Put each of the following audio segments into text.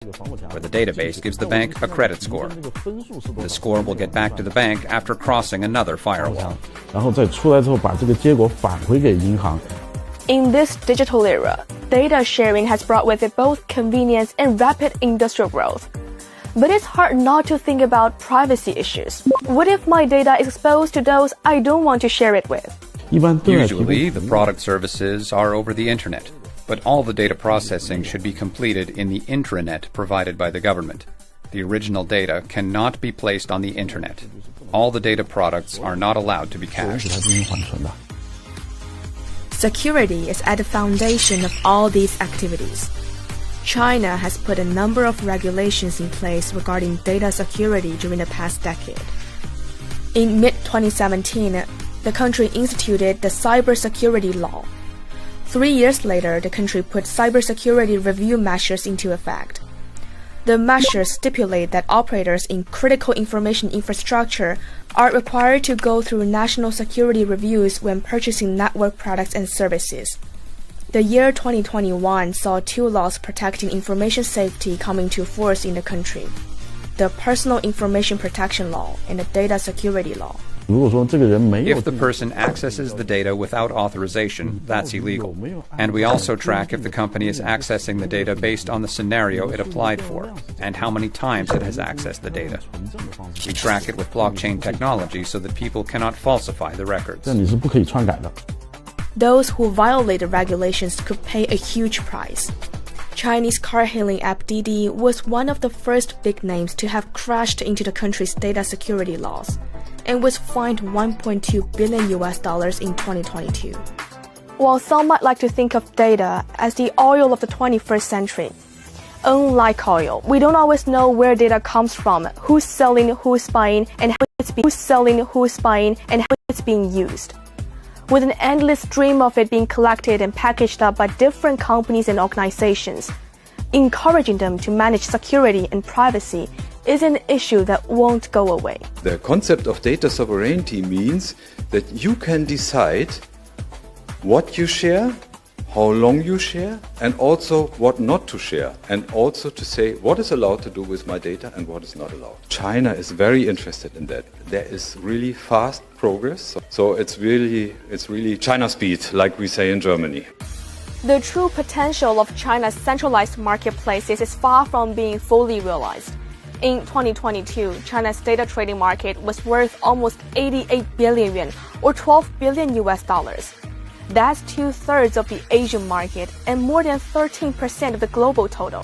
where the database gives the bank a credit score. The score will get back to the bank after crossing another firewall. In this digital era, data sharing has brought with it both convenience and rapid industrial growth. But it's hard not to think about privacy issues. What if my data is exposed to those I don't want to share it with? Usually, the product services are over the internet, but all the data processing should be completed in the intranet provided by the government. The original data cannot be placed on the internet. All the data products are not allowed to be cached. Security is at the foundation of all these activities. China has put a number of regulations in place regarding data security during the past decade. In mid-2017, the country instituted the cybersecurity law. 3 years later, the country put cybersecurity review measures into effect. The measures stipulate that operators in critical information infrastructure are required to go through national security reviews when purchasing network products and services. The year 2021 saw 2 laws protecting information safety come into force in the country: the Personal Information Protection Law and the Data Security Law. If the person accesses the data without authorization, that's illegal. And we also track if the company is accessing the data based on the scenario it applied for and how many times it has accessed the data. We track it with blockchain technology so that people cannot falsify the records. Those who violate the regulations could pay a huge price. Chinese car-hailing app Didi was one of the first big names to have crashed into the country's data security laws and was fined $1.2 billion in 2022. While some might like to think of data as the oil of the 21st century, unlike oil, we don't always know where data comes from, who's selling, who's buying, and how it's being used. With an endless stream of it being collected and packaged up by different companies and organizations, encouraging them to manage security and privacy is an issue that won't go away. The concept of data sovereignty means that you can decide what you share, how long you share, and also what not to share, and also to say what is allowed to do with my data and what is not allowed. China is very interested in that. There is really fast progress, so it's really China speed, like we say in Germany. The true potential of China's centralized marketplaces is far from being fully realized. In 2022, China's data trading market was worth almost 88 billion yuan, or $12 billion. That's 2/3 of the Asian market and more than 13% of the global total.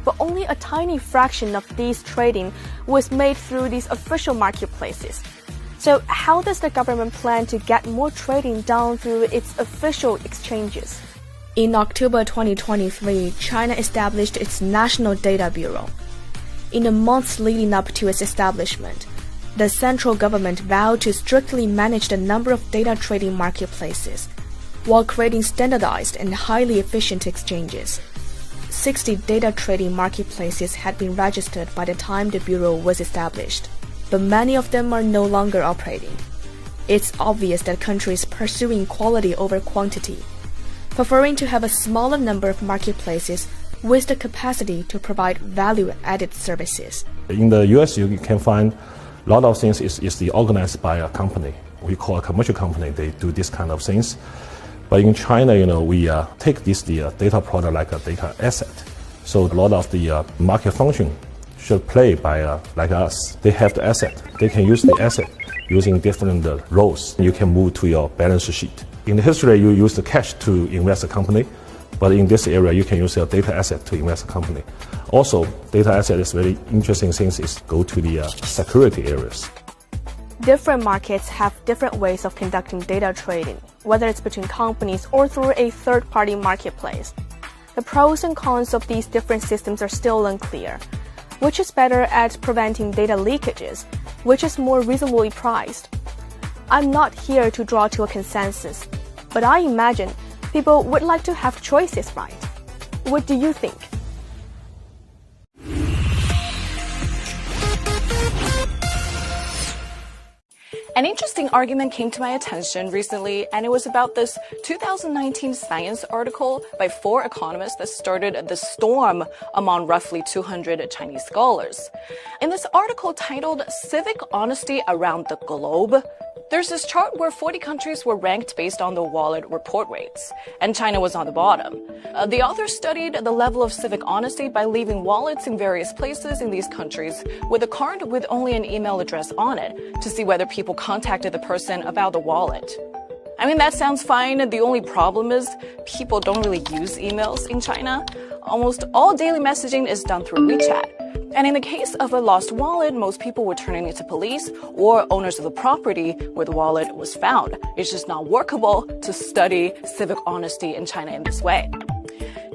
But only a tiny fraction of these trading was made through these official marketplaces. So how does the government plan to get more trading done through its official exchanges? In October 2023, China established its National Data Bureau. In the months leading up to its establishment, the central government vowed to strictly manage the number of data trading marketplaces, while creating standardized and highly efficient exchanges. 60 data trading marketplaces had been registered by the time the bureau was established, but many of them are no longer operating. It's obvious that countries pursuing quality over quantity, preferring to have a smaller number of marketplaces with the capacity to provide value-added services. In the US, you can find a lot of things is organized by a company. We call a commercial company. They do this kind of things. But in China, we take the data product like a data asset. So a lot of the market function should play by like us. They have the asset. They can use the asset using different roles. You can move to your balance sheet. In the history, you use the cash to invest a company. But in this area, you can use your data asset to invest a company. Also, data asset is very interesting things is go to the security areas. Different markets have different ways of conducting data trading, whether it's between companies or through a third-party marketplace. The pros and cons of these different systems are still unclear. Which is better at preventing data leakages? Which is more reasonably priced? I'm not here to draw to a consensus, but I imagine people would like to have choices, right? What do you think? An interesting argument came to my attention recently, and it was about this 2019 Science article by 4 economists that started the storm among roughly 200 Chinese scholars. In this article titled Civic Honesty Around the Globe, there's this chart where 40 countries were ranked based on the wallet report rates, and China was on the bottom. The authors studied the level of civic honesty by leaving wallets in various places in these countries with a card with only an email address on it to see whether people contacted the person about the wallet. I mean, that sounds fine. The only problem is people don't really use emails in China. Almost all daily messaging is done through WeChat. And in the case of a lost wallet, most people would turn it to police or owners of the property where the wallet was found. It's just not workable to study civic honesty in China in this way.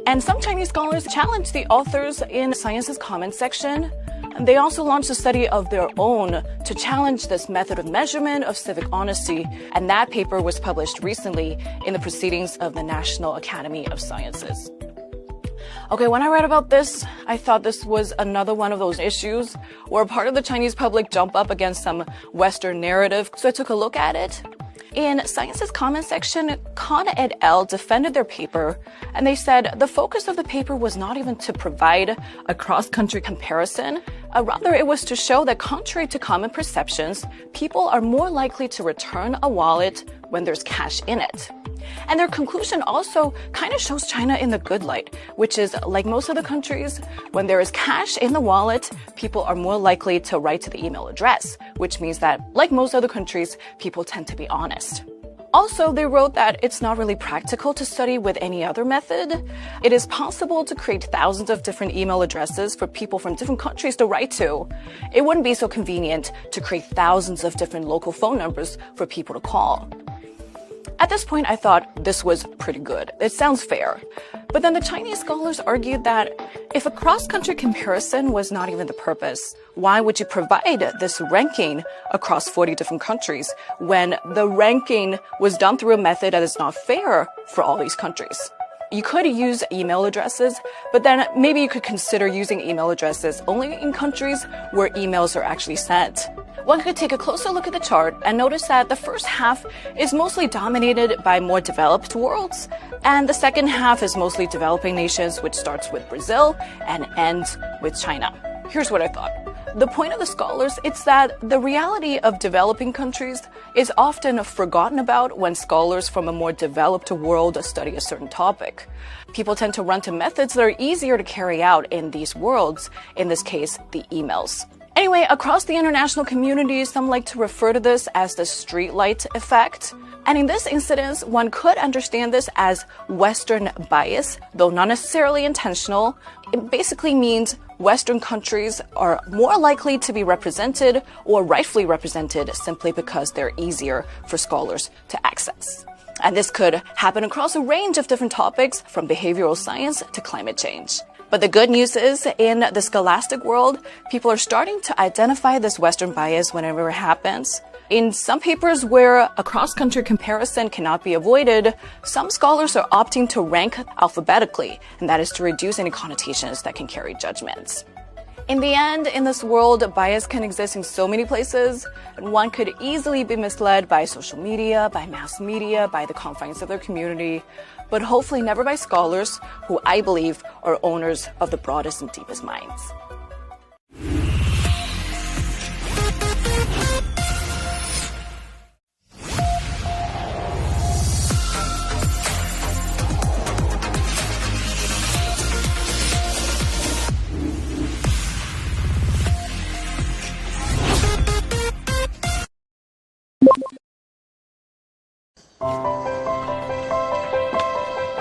And some Chinese scholars challenged the authors in Science's comment section. And they also launched a study of their own to challenge this method of measurement of civic honesty. And that paper was published recently in the Proceedings of the National Academy of Sciences. Okay, when I read about this, I thought this was another one of those issues where part of the Chinese public jump up against some Western narrative. So I took a look at it. In Science's comment section, Khan et al. Defended their paper, and they said the focus of the paper was not even to provide a cross-country comparison. Rather, it was to show that contrary to common perceptions, people are more likely to return a wallet when there's cash in it. And their conclusion also kind of shows China in the good light, which is, like most other countries, when there is cash in the wallet, people are more likely to write to the email address, which means that, like most other countries, people tend to be honest. Also, they wrote that it's not really practical to study with any other method. It is possible to create thousands of different email addresses for people from different countries to write to. It wouldn't be so convenient to create thousands of different local phone numbers for people to call. At this point, I thought this was pretty good. It sounds fair. But then the Chinese scholars argued that if a cross-country comparison was not even the purpose, why would you provide this ranking across 40 different countries when the ranking was done through a method that is not fair for all these countries? You could use email addresses, but then maybe you could consider using email addresses only in countries where emails are actually sent. One could take a closer look at the chart and notice that the first half is mostly dominated by more developed worlds, and the second half is mostly developing nations, which starts with Brazil and ends with China. Here's what I thought. The point of the scholars is that the reality of developing countries is often forgotten about when scholars from a more developed world study a certain topic. People tend to run to methods that are easier to carry out in these worlds, in this case, the emails. Anyway, across the international community, some like to refer to this as the streetlight effect. And in this incident, one could understand this as Western bias, though not necessarily intentional. It basically means Western countries are more likely to be represented or rightfully represented simply because they're easier for scholars to access. And this could happen across a range of different topics, from behavioral science to climate change. But the good news is, in the scholastic world, people are starting to identify this Western bias whenever it happens. In some papers where a cross-country comparison cannot be avoided, some scholars are opting to rank alphabetically, and that is to reduce any connotations that can carry judgments. In the end, in this world, bias can exist in so many places, and one could easily be misled by social media, by mass media, by the confines of their community, but hopefully never by scholars who I believe are owners of the broadest and deepest minds.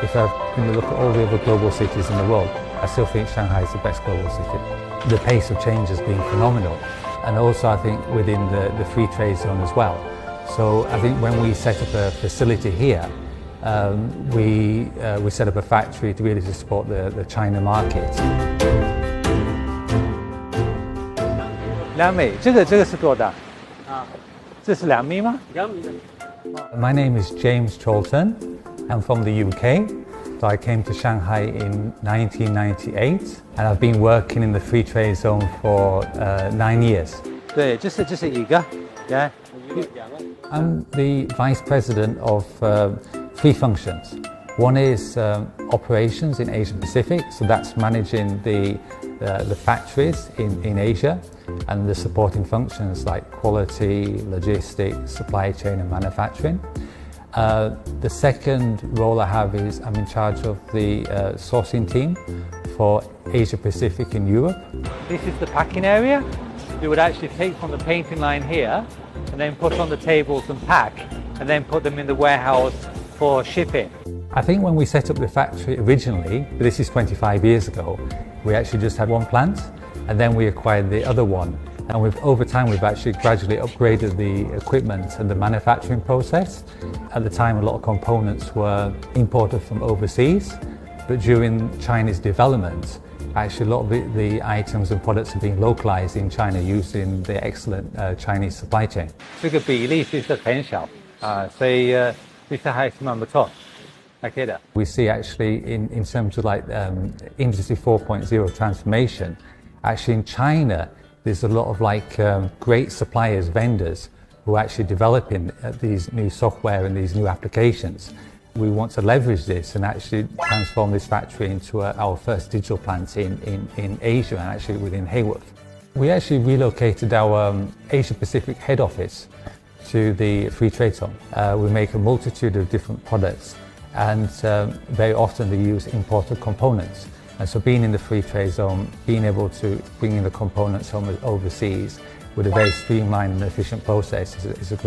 If I'm going to look at all the other global cities in the world, I still think Shanghai is the best global city. The pace of change has been phenomenal, and also I think within the free trade zone as well. So I think when we set up a facility here, we set up a factory to really support the China market. 2米，这个是多大？这是2米吗？2米。 My name is James Cholton. I'm from the UK. So I came to Shanghai in 1998, and I've been working in the free trade zone for 9 years. 对，这是一个，来， I'm the Vice President of 3 functions. One is operations in Asia Pacific, so that's managing the factories in Asia and the supporting functions like quality, logistics, supply chain and manufacturing. The second role I have is I'm in charge of the sourcing team for Asia Pacific and Europe. This is the packing area. We would actually take from the painting line here and then put on the tables and pack and then put them in the warehouse for shipping. I think when we set up the factory originally, this is 25 years ago, we actually just had one plant and then we acquired the other one. And over time we've actually gradually upgraded the equipment and the manufacturing process. At the time a lot of components were imported from overseas, but during China's development, actually a lot of the items and products are being localized in China using the excellent Chinese supply chain. 这个比例其实很小所以其实还是蛮不错 OK 的 We see actually in terms of like Industry 4.0 transformation, actually in China there's a lot of like great suppliers, vendors who are actually developing these new software and these new applications. We want to leverage this and actually transform this factory into our first digital plant in Asia and actually within Hayworth. We actually relocated our Asia Pacific head office to the Free Trade Zone. We make a multitude of different products and very often they use imported components. And so being in the Free Trade Zone, being able to bring in the components from overseas with a very streamlined and efficient process is a great